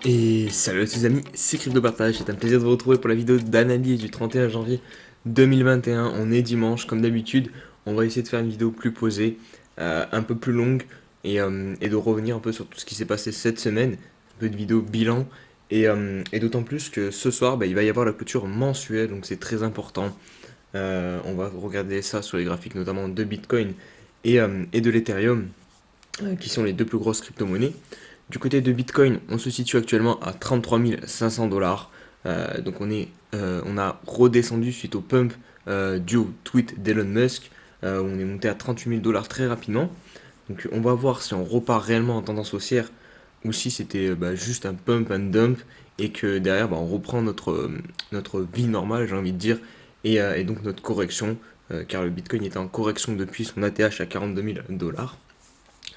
Et salut à tous les amis, c'est CryptoPartage, c'est un plaisir de vous retrouver pour la vidéo d'analyse du 31 janvier 2021. On est dimanche, comme d'habitude, on va essayer de faire une vidéo plus posée, un peu plus longue, et de revenir un peu sur tout ce qui s'est passé cette semaine, un peu de vidéo bilan, et d'autant plus que ce soir, il va y avoir la clôture mensuelle, donc c'est très important. On va regarder ça sur les graphiques, notamment de Bitcoin et de l'Ethereum, qui sont les deux plus grosses crypto-monnaies. Du côté de Bitcoin, on se situe actuellement à 33 500 dollars. Donc on a redescendu suite au pump dû au tweet d'Elon Musk. On est monté à 38 000 dollars très rapidement. Donc on va voir si on repart réellement en tendance haussière ou si c'était juste un pump and dump et que derrière on reprend notre vie normale, j'ai envie de dire, et donc notre correction, car le Bitcoin était en correction depuis son ATH à 42 000 dollars.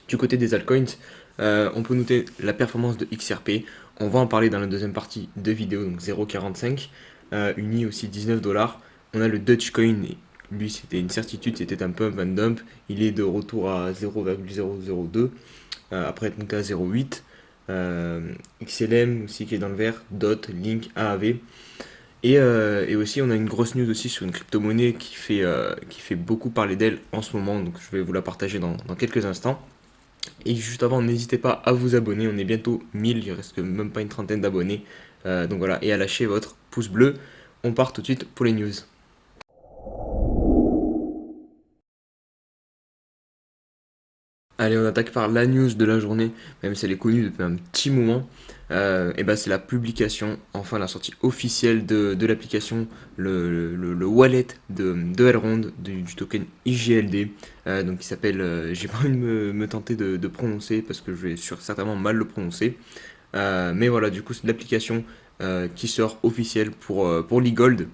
Du côté des altcoins, on peut noter la performance de XRP. On va en parler dans la deuxième partie de vidéo, donc 0,45. Uni aussi 19 dollars. On a le Dogecoin, lui c'était une certitude, c'était un pump and dump. Il est de retour à 0,002 après être monté à 0,8. XLM aussi qui est dans le vert, DOT, Link, AAV. Et aussi, on a une grosse news aussi sur une crypto-monnaie qui fait beaucoup parler d'elle en ce moment, donc je vais vous la partager dans quelques instants. Et juste avant, n'hésitez pas à vous abonner, on est bientôt 1000, il reste même pas une trentaine d'abonnés. Donc voilà, et à lâcher votre pouce bleu. On part tout de suite pour les news. Allez, on attaque par la news de la journée, même si elle est connue depuis un petit moment. Et ben c'est la publication, enfin la sortie officielle de l'application, le wallet de Elrond, du token IGLD, donc qui s'appelle, j'ai pas envie de me tenter de prononcer parce que je vais certainement mal le prononcer. Mais voilà, du coup c'est l'application qui sort officielle pour l'e-gold.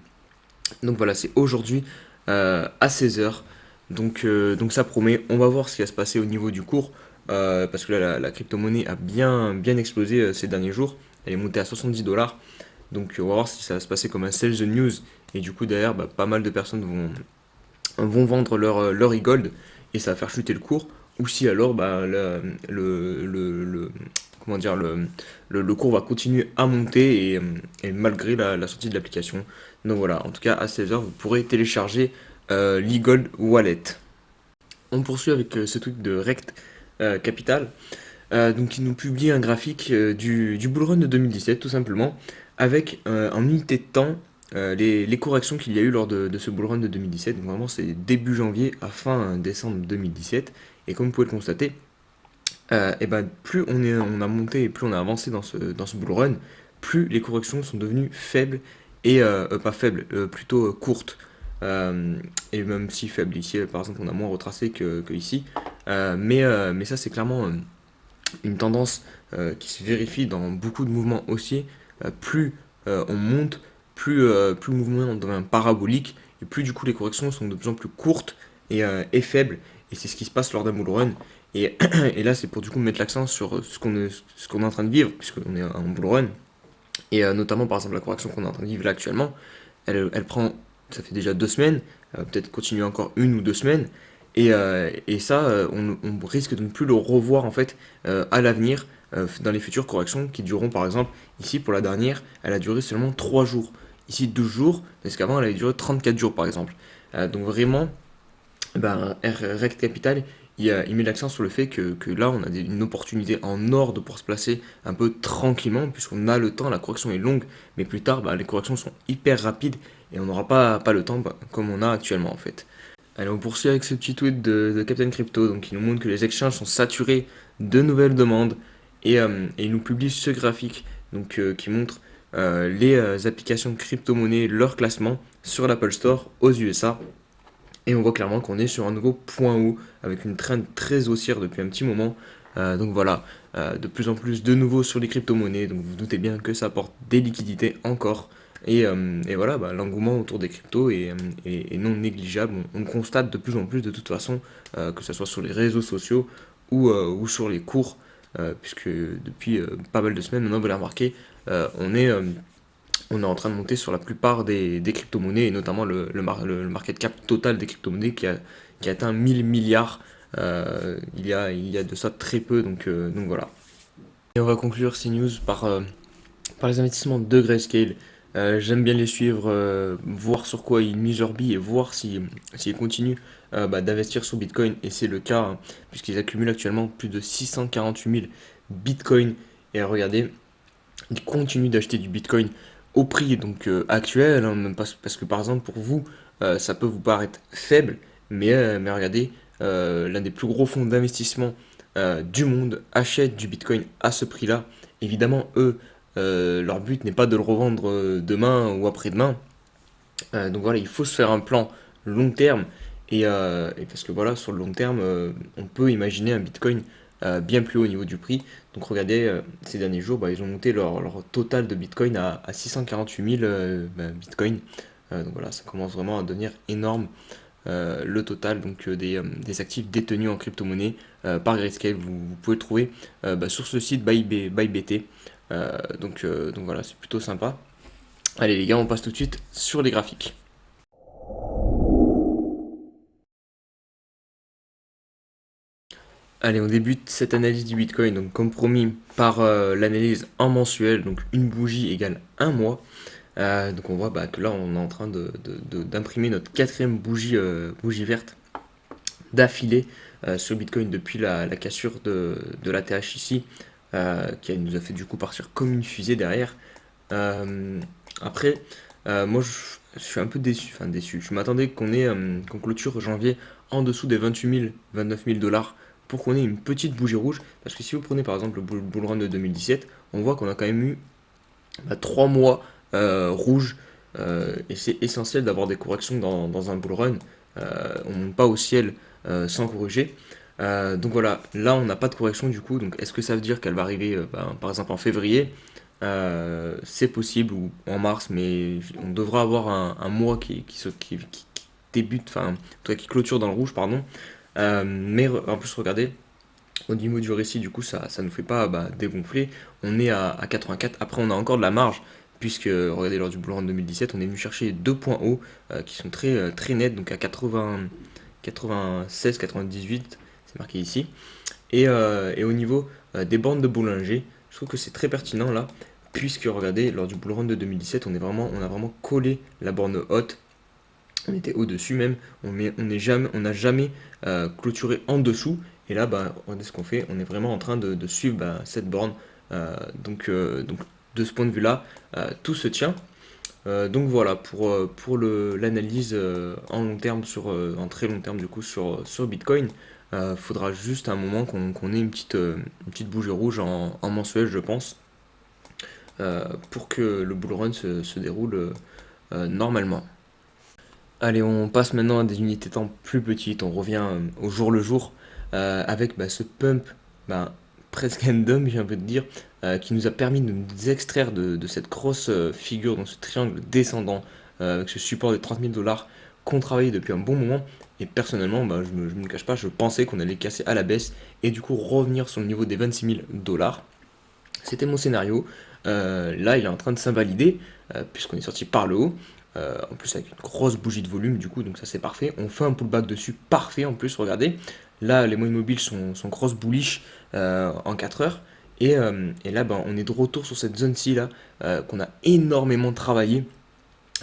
Donc voilà, c'est aujourd'hui à 16 h. Donc ça promet. On va voir ce qui va se passer au niveau du cours. Parce que là, la crypto-monnaie a bien explosé ces derniers jours. Elle est montée à 70 dollars. Donc on va voir si ça va se passer comme un sell the news. Et du coup, derrière, pas mal de personnes vont vendre leur e-gold. Et ça va faire chuter le cours. Ou si alors, comment dire, le cours va continuer à monter et malgré la sortie de l'application. Donc voilà, en tout cas à 16 h vous pourrez télécharger l'e-gold wallet. On poursuit avec ce truc de Rect Capital, donc qui nous publie un graphique du bull run de 2017 tout simplement, avec en unité de temps les corrections qu'il y a eu lors de ce bull run de 2017. Donc vraiment c'est début janvier à fin décembre 2017. Et comme vous pouvez le constater, et ben, plus on a monté et plus on a avancé dans ce bull run, plus les corrections sont devenues faibles et pas faibles, plutôt courtes. Euh, et même si faibles ici, par exemple, on a moins retracé que ici. Mais ça, c'est clairement une tendance qui se vérifie dans beaucoup de mouvements haussiers. Plus on monte, plus le mouvement devient parabolique et plus du coup les corrections sont de plus en plus courtes et faibles. Et c'est ce qui se passe lors d'un bull run. Et, et là, c'est pour du coup mettre l'accent sur ce qu'on est en train de vivre, puisqu'on est en bull run. Et notamment, par exemple, la correction qu'on est en train de vivre là actuellement, elle prend, ça fait déjà 2 semaines, peut-être continuer encore 1 ou 2 semaines. Et ça, on risque de ne plus le revoir en fait à l'avenir, dans les futures corrections qui dureront par exemple, ici pour la dernière, elle a duré seulement 3 jours. Ici 12 jours, parce qu'avant elle avait duré 34 jours par exemple. Donc vraiment, Rect Capital, il met l'accent sur le fait que là, on a une opportunité en or de pouvoir se placer un peu tranquillement, puisqu'on a le temps, la correction est longue, mais plus tard, les corrections sont hyper rapides et on n'aura pas le temps comme on a actuellement en fait. Allez, on poursuit avec ce petit tweet de Captain Crypto, donc il nous montre que les exchanges sont saturés de nouvelles demandes et il nous publie ce graphique qui montre les applications crypto-monnaies, leur classement sur l'Apple Store aux USA. Et on voit clairement qu'on est sur un nouveau point haut avec une trend très haussière depuis un petit moment. Donc voilà, de plus en plus de nouveaux sur les crypto-monnaies. Donc vous, vous doutez bien que ça apporte des liquidités encore. Et voilà, l'engouement autour des cryptos est non négligeable. On le constate de plus en plus de toute façon, que ce soit sur les réseaux sociaux ou sur les cours, puisque depuis pas mal de semaines, maintenant vous l'avez remarqué, on est en train de monter sur la plupart des crypto-monnaies, et notamment le market cap total des crypto-monnaies qui a atteint 1000 milliards il y a de ça très peu, donc voilà. Et on va conclure ces news par par les investissements de Grayscale. J'aime bien les suivre, voir sur quoi ils misent leur bille et voir s'ils continuent d'investir sur Bitcoin. Et c'est le cas, hein, puisqu'ils accumulent actuellement plus de 648 000 Bitcoin. Et regardez, ils continuent d'acheter du Bitcoin au prix donc actuel, hein, même parce que par exemple pour vous, ça peut vous paraître faible, mais regardez, l'un des plus gros fonds d'investissement du monde achète du Bitcoin à ce prix-là. Évidemment, eux, leur but n'est pas de le revendre demain ou après-demain. Donc voilà, il faut se faire un plan long terme et parce que voilà, sur le long terme, on peut imaginer un Bitcoin bien plus haut au niveau du prix. Donc regardez, ces derniers jours, bah, ils ont monté leur total de Bitcoin à 648 000 Bitcoin. Donc voilà, ça commence vraiment à devenir énorme le total donc des actifs détenus en crypto-monnaie par Grayscale. Vous pouvez le trouver sur ce site ByBT. Donc voilà, c'est plutôt sympa. Allez les gars, on passe tout de suite sur les graphiques. Allez, on débute cette analyse du Bitcoin, donc comme promis par l'analyse en mensuel, donc une bougie égale un mois. Donc on voit que là on est en train d'imprimer notre quatrième bougie verte d'affilée sur Bitcoin depuis la cassure de la THIC qui nous a fait du coup partir comme une fusée derrière. Euh, Après, moi je suis un peu déçu, enfin déçu. Je m'attendais qu'on clôture janvier en dessous des 28 000, 29 000 dollars pour qu'on ait une petite bougie rouge. Parce que si vous prenez par exemple le bull run de 2017, on voit qu'on a quand même eu 3 mois rouges. Et c'est essentiel d'avoir des corrections dans un bull run. On ne monte pas au ciel sans corriger. Donc voilà, là on n'a pas de correction du coup. Donc est-ce que ça veut dire qu'elle va arriver par exemple en février? C'est possible ou en mars, mais on devra avoir un mois qui débute, enfin, en tout cas qui clôture dans le rouge, pardon. Mais en plus, regardez, au niveau du récit, du coup, ça nous fait pas dégonfler. On est à 84. Après, on a encore de la marge, puisque, regardez, lors du Bull Run 2017, on est venu chercher deux points hauts qui sont très nets, donc à 80, 96, 98, c'est marqué ici. Et au niveau des bandes de Bollinger, je trouve que c'est très pertinent là, puisque regardez, lors du bull run de 2017, on a vraiment collé la borne haute, on était au-dessus même, on n'a jamais clôturé en dessous, et là, regardez ce qu'on fait, on est vraiment en train de suivre cette borne, donc de ce point de vue-là, tout se tient. Donc voilà pour l'analyse en long terme en très long terme du coup sur Bitcoin. Faudra juste à un moment qu'on ait une petite bougie rouge en mensuel je pense pour que le bull run se déroule normalement. Allez, on passe maintenant à des unités de temps plus petites, on revient au jour le jour avec ce pump bah, presque random, j'ai envie de dire, qui nous a permis de nous extraire de cette grosse figure dans ce triangle descendant avec ce support des 30 000 dollars qu'on travaillait depuis un bon moment. Et personnellement, je me le cache pas, je pensais qu'on allait casser à la baisse et du coup revenir sur le niveau des 26 000 dollars. C'était mon scénario. Là, il est en train de s'invalider, puisqu'on est sorti par le haut. En plus, avec une grosse bougie de volume, du coup, donc ça c'est parfait. On fait un pullback dessus, parfait en plus, regardez. Là, les moyennes mobiles sont grosse bullish en 4 heures. Et là, on est de retour sur cette zone-ci, là, qu'on a énormément travaillé,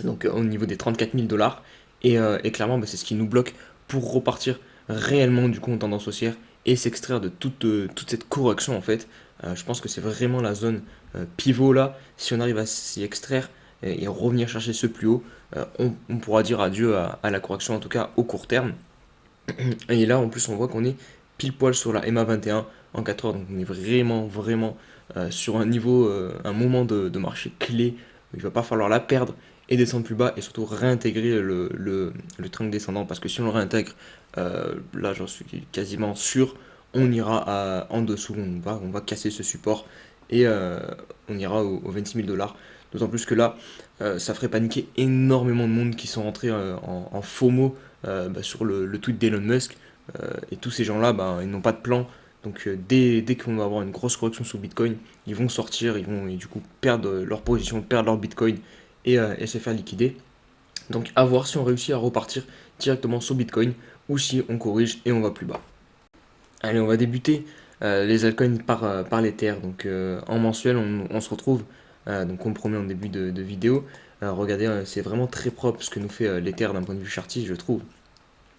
donc au niveau des 34 000 dollars. Et clairement, c'est ce qui nous bloque pour repartir réellement du coup en tendance haussière et s'extraire de toute cette correction en fait. Je pense que c'est vraiment la zone pivot là. Si on arrive à s'y extraire et revenir chercher ce plus haut, on pourra dire adieu à la correction, en tout cas au court terme. Et là en plus on voit qu'on est pile poil sur la MA 21 en 4 heures, donc on est vraiment sur un niveau, un moment de marché clé. Il va pas falloir la perdre et descendre plus bas et surtout réintégrer le triangle descendant parce que si on le réintègre, là j'en suis quasiment sûr, on ira en dessous, on va casser ce support et on ira aux 26 000 dollars. D'autant plus que là, ça ferait paniquer énormément de monde qui sont rentrés en FOMO sur le tweet d'Elon Musk. Et tous ces gens-là, ils n'ont pas de plan. Donc dès qu'on va avoir une grosse correction sur Bitcoin, ils vont sortir, ils vont et du coup perdre leur position, perdre leur Bitcoin et se faire liquider. Donc à voir si on réussit à repartir directement sur Bitcoin ou si on corrige et on va plus bas. Allez, on va débuter les altcoins par l'Ether. Donc en mensuel, on se retrouve donc comme promis en début de vidéo. Regardez, c'est vraiment très propre ce que nous fait l'Ether d'un point de vue chartiste, je trouve.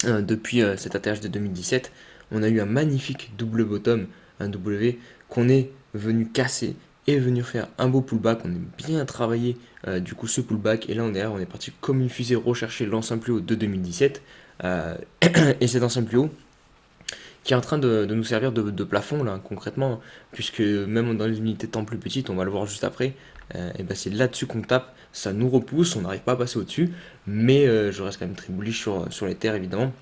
Depuis cet atterrage de 2017, on a eu un magnifique double bottom, un W, qu'on est venu casser et venir faire un beau pullback. On a bien travaillé du coup ce pullback. Et là, derrière, on est parti comme une fusée rechercher l'ancien plus haut de 2017. Euh, et cet ancien plus haut qui est en train de nous servir de plafond là concrètement, puisque même dans les unités de temps plus petites, on va le voir juste après, et ben c'est là-dessus qu'on tape, ça nous repousse, on n'arrive pas à passer au-dessus, mais je reste quand même très bullish sur les terres évidemment.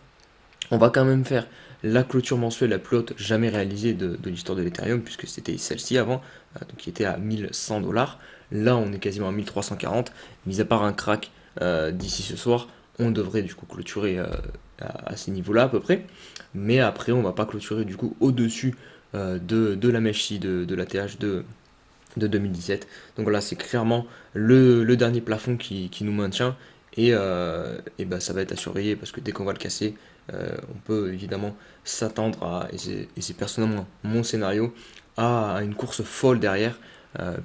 On va quand même faire la clôture mensuelle la plus haute jamais réalisée de l'histoire de l'Ethereum, puisque c'était celle-ci avant, donc qui était à 1100 $. Là, on est quasiment à 1340. Mis à part un crack d'ici ce soir, on devrait du coup clôturer à ces niveaux-là à peu près. Mais après, on va pas clôturer du coup au-dessus de la mèche de la TH de 2017. Donc voilà, c'est clairement le dernier plafond qui nous maintient. Et bah, ça va être à surveiller parce que dès qu'on va le casser, on peut évidemment s'attendre à, et c'est personnellement mon scénario, à une course folle derrière,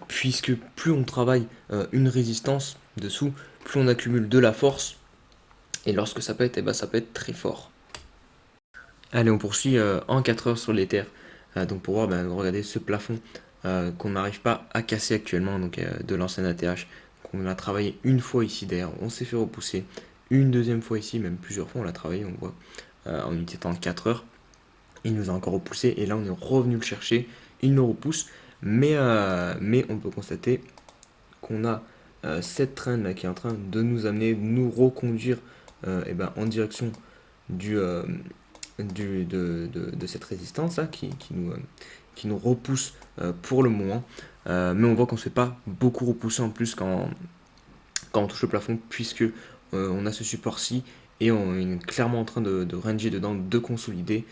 puisque plus on travaille une résistance dessous, plus on accumule de la force, et lorsque ça pète, et bah, ça peut être très fort. Allez, on poursuit en 4 heures sur l'Ether. Donc pour voir, ben, regardez ce plafond qu'on n'arrive pas à casser actuellement, donc de l'ancien ATH. On a travaillé une fois ici d'ailleurs, on s'est fait repousser. Une deuxième fois ici, même plusieurs fois on l'a travaillé, on voit, en unité de temps 4 heures. Il nous a encore repoussé et là on est revenu le chercher. Il nous repousse, mais on peut constater qu'on a cette trend là qui est en train de nous amener, de nous reconduire et ben, en direction du, de cette résistance là, qui nous repousse pour le moment. Mais on voit qu'on ne se fait pas beaucoup repousser en plus quand on touche le plafond, puisque on a ce support-ci et on est clairement en train de ranger dedans, de consolider,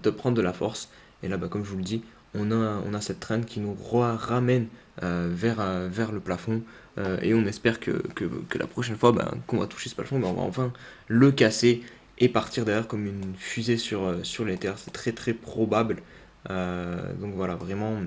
de prendre de la force. Et là, bah, comme je vous le dis, on a cette trend qui nous ramène vers le plafond. Et on espère que la prochaine fois qu'on va toucher ce plafond, on va enfin le casser et partir derrière comme une fusée sur les terres. C'est très très probable. Donc voilà, vraiment,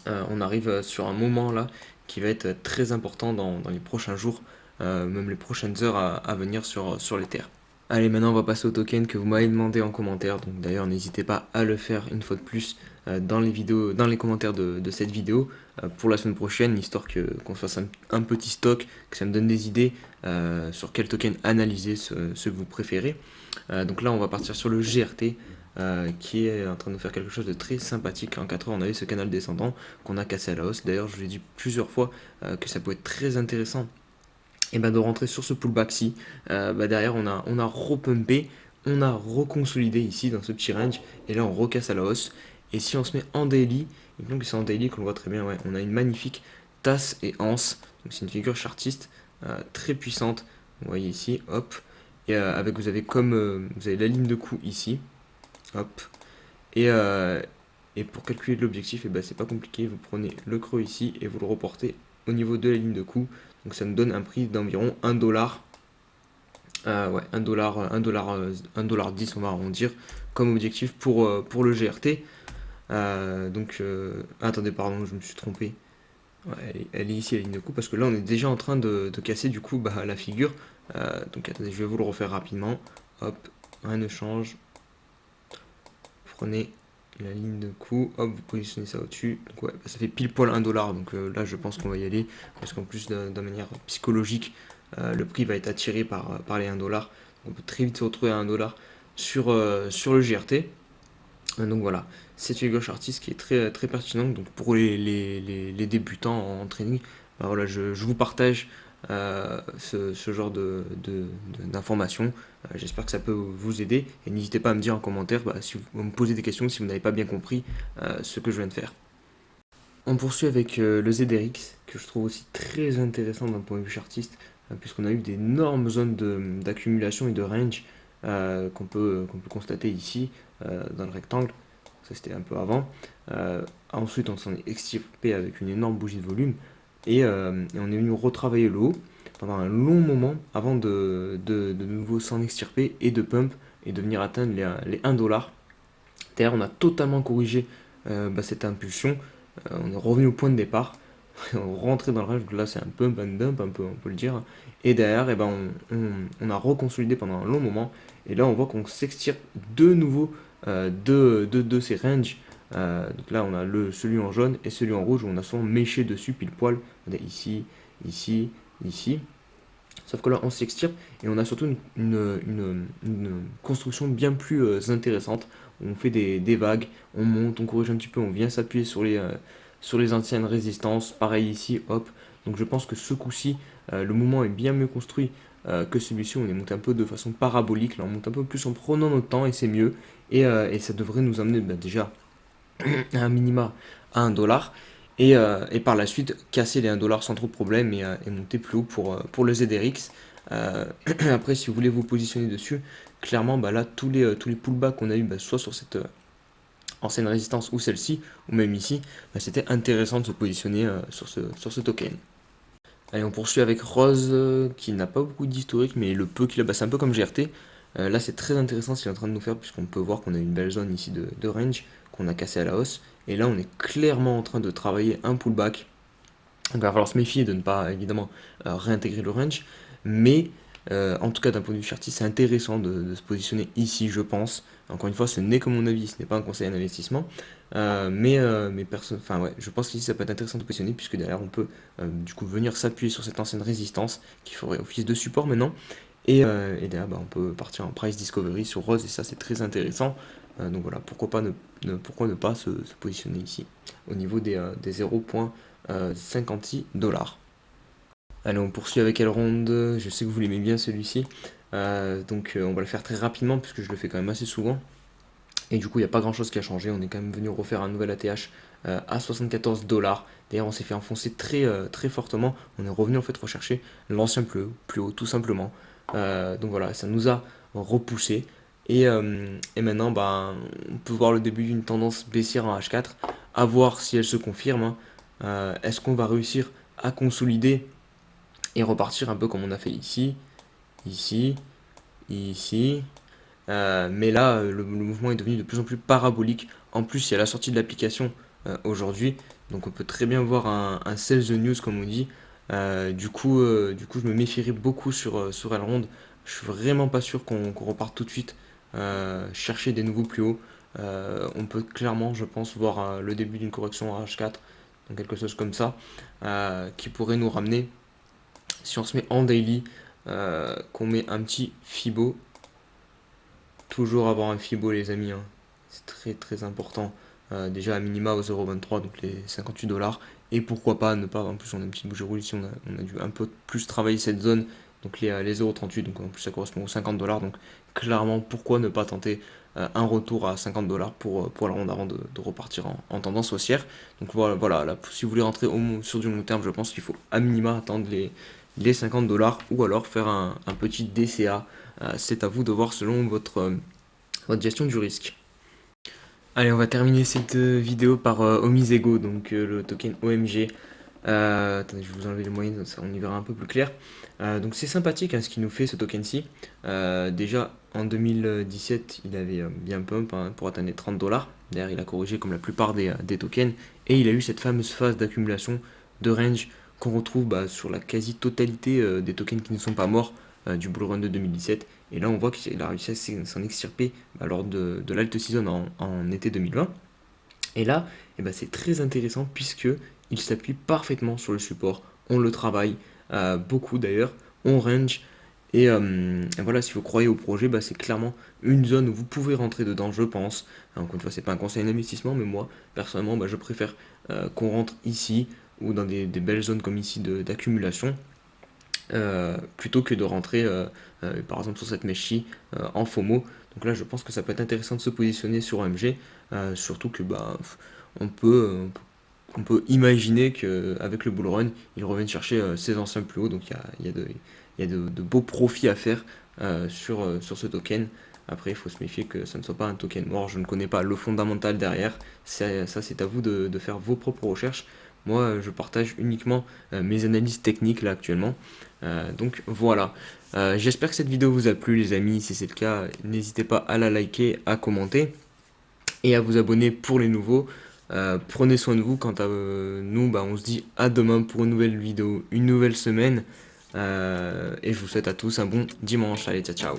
on arrive sur un moment là qui va être très important dans les prochains jours, même les prochaines heures à venir sur les terres. Allez, maintenant on va passer au token que vous m'avez demandé en commentaire. Donc d'ailleurs, n'hésitez pas à le faire une fois de plus dans les vidéos, dans les commentaires de cette vidéo pour la semaine prochaine, histoire qu'on fasse un petit stock, que ça me donne des idées sur quel token analyser, ce que vous préférez. Donc là, on va partir sur le GRT. Qui est en train de nous faire quelque chose de très sympathique. En 4 heures, on avait ce canal descendant qu'on a cassé à la hausse. D'ailleurs, je vous l'ai dit plusieurs fois que ça peut être très intéressant et ben de rentrer sur ce pullback-ci. Derrière, on a repumpé, on a reconsolidé ici dans ce petit range, et là on recasse à la hausse. Et si on se met en daily, et donc c'est en daily qu'on le voit très bien, ouais, on a une magnifique tasse et anse. Donc c'est une figure chartiste très puissante. Vous voyez ici, hop. Et avec vous avez la ligne de coup ici, hop. Et, euh, et pour calculer l'objectif, et ben c'est pas compliqué. Vous prenez le creux ici et vous le reportez au niveau de la ligne de coup. Donc ça nous donne un prix d'environ 1 dollar. Ouais, 1 dollar, 10, on va arrondir, comme objectif pour le GRT. Attendez, pardon, je me suis trompé. Ouais, elle est ici la ligne de coup, parce que là on est déjà en train de casser du coup la figure. Donc attendez, je vais vous le refaire rapidement. Hop, rien ne change. Prenez la ligne de coup, hop, vous positionnez ça au-dessus. Donc ouais, ça fait pile poil 1 dollar. Donc là, je pense qu'on va y aller. Parce qu'en plus, de manière psychologique, le prix va être attiré par les 1 dollar. On peut très vite se retrouver à 1 dollar sur le GRT. Donc voilà, cette figure chartiste qui est très, très pertinente. Donc pour les débutants en trading, voilà, je vous partage ce genre d'informations. J'espère que ça peut vous aider. Et n'hésitez pas à me dire en commentaire si vous me posez des questions, si vous n'avez pas bien compris ce que je viens de faire. On poursuit avec le ZRX, que je trouve aussi très intéressant d'un point de vue chartiste, puisqu'on a eu d'énormes zones d'accumulation et de range qu'on peut constater ici, dans le rectangle. Ça, c'était un peu avant. Ensuite, on s'en est extirpé avec une énorme bougie de volume, et on est venu retravailler le haut pendant un long moment avant de nouveau s'en extirper et de pump et de venir atteindre les 1 dollar. D'ailleurs, on a totalement corrigé cette impulsion. On est revenu au point de départ. rentrer dans le range, donc là c'est un pump and dump, un peu, on peut le dire. Et derrière, eh ben, on a reconsolidé pendant un long moment. Et là, on voit qu'on s'extirpe de nouveau de ces ranges. Donc là, on a celui en jaune et celui en rouge où on a son méché dessus, pile poil. Regardez, ici, ici, ici. Sauf que là, on s'extirpe et on a surtout une construction bien plus intéressante. On fait des vagues, on monte, on corrige un petit peu, on vient s'appuyer sur les anciennes résistances. Pareil ici, hop. Donc je pense que ce coup-ci, le mouvement est bien mieux construit que celui-ci. On est monté un peu de façon parabolique. Là, on monte un peu plus en prenant notre temps et c'est mieux. Et ça devrait nous amener déjà à un minima à 1 dollar. Et par la suite, casser les 1 dollar sans trop de problème et monter plus haut pour le ZRX. Après, si vous voulez vous positionner dessus, clairement, bah là, tous les pullbacks qu'on a eu, bah, soit sur cette ancienne résistance ou celle-ci, ou même ici, bah, c'était intéressant de se positionner sur ce token. Allez, on poursuit avec Rose, qui n'a pas beaucoup d'historique, mais le peu qu'il a, bah, c'est un peu comme GRT. Là, c'est très intéressant ce qu'il est en train de nous faire, puisqu'on peut voir qu'on a une belle zone ici de range, qu'on a cassé à la hausse. Et là, on est clairement en train de travailler un pullback. Donc, il va falloir se méfier de ne pas, évidemment, réintégrer le range. Mais, en tout cas, d'un point de vue chartiste, c'est intéressant de se positionner ici, je pense. Encore une fois, ce n'est que mon avis, ce n'est pas un conseil d'investissement. Enfin, ouais, je pense qu'ici, ça peut être intéressant de positionner, puisque derrière, on peut, du coup, venir s'appuyer sur cette ancienne résistance, qui ferait office de support maintenant. Et derrière, bah, on peut partir en price discovery sur Rose, et ça, c'est très intéressant. Donc voilà, pourquoi ne pas se positionner ici, au niveau des 0,56 dollars. Allez, on poursuit avec Elrond. Je sais que vous l'aimez bien celui-ci. Donc on va le faire très rapidement puisque je le fais quand même assez souvent. Et du coup, il n'y a pas grand-chose qui a changé. On est quand même venu refaire un nouvel ATH à 74 dollars. D'ailleurs, on s'est fait enfoncer très fortement. On est revenu en fait rechercher l'ancien plus haut, tout simplement. Donc voilà, ça nous a repoussé. Et maintenant, bah, on peut voir le début d'une tendance baissière en H4. À voir si elle se confirme, hein. Est-ce qu'on va réussir à consolider et repartir un peu comme on a fait ici, ici, ici. Mais là, le mouvement est devenu de plus en plus parabolique. En plus, il y a la sortie de l'application aujourd'hui. Donc on peut très bien voir un sell the news comme on dit. Du coup, je me méfierais beaucoup sur Elrond. Je suis vraiment pas sûr qu'on reparte tout de suite chercher des nouveaux plus hauts. On peut clairement, je pense, voir le début d'une correction à H4, donc quelque chose comme ça, qui pourrait nous ramener, si on se met en daily, qu'on met un petit Fibo. Toujours avoir un Fibo les amis, hein. C'est très important. Déjà à minima au 0,23, donc les 58 dollars. Et pourquoi pas ne pas, en plus on a une petite bougie rouge ici, on a dû un peu plus travailler cette zone, donc les 0,38, donc en plus ça correspond aux 50 dollars. Donc clairement, pourquoi ne pas tenter un retour à 50 dollars pour la ronde avant de repartir en tendance haussière. Donc voilà là, si vous voulez rentrer sur du long terme, je pense qu'il faut à minima attendre les 50 dollars ou alors faire un petit DCA. C'est à vous de voir selon votre gestion du risque. Allez, on va terminer cette vidéo par Omisego, donc le token OMG. Attendez, je vais vous enlever les moyennes, ça, on y verra un peu plus clair. Donc c'est sympathique hein, ce qu'il nous fait ce token-ci. Déjà en 2017, il avait bien pump hein, pour atteindre les 30 dollars. D'ailleurs, il a corrigé comme la plupart des tokens. Et il a eu cette fameuse phase d'accumulation de range qu'on retrouve bah, sur la quasi-totalité des tokens qui ne sont pas morts du bull run de 2017. Et là, on voit qu'il a réussi à s'en extirper bah, lors de l'alt season en été 2020. Et là, eh ben, c'est très intéressant puisque il s'appuie parfaitement sur le support. On le travaille beaucoup d'ailleurs, on range. Et voilà, si vous croyez au projet, bah, c'est clairement une zone où vous pouvez rentrer dedans, je pense. Encore une fois, c'est pas un conseil d'investissement, mais moi, personnellement, bah, je préfère qu'on rentre ici ou dans des belles zones comme ici d'accumulation. Plutôt que de rentrer par exemple sur cette mèche en FOMO. Donc là je pense que ça peut être intéressant de se positionner sur OMG, surtout que bah, on peut, euh, on peut imaginer qu'avec le bull run, ils reviennent chercher ses anciens plus hauts, donc il y a de beaux profits à faire sur ce token. Après, il faut se méfier que ça ne soit pas un token mort. Je ne connais pas le fondamental derrière. Ça, c'est à vous de faire vos propres recherches. Moi, je partage uniquement mes analyses techniques là actuellement. Donc voilà. J'espère que cette vidéo vous a plu, les amis. Si c'est le cas, n'hésitez pas à la liker, à commenter et à vous abonner pour les nouveaux. Prenez soin de vous. Quant à nous, bah, on se dit à demain pour une nouvelle vidéo, une nouvelle semaine. Et je vous souhaite à tous un bon dimanche. Allez, ciao, ciao.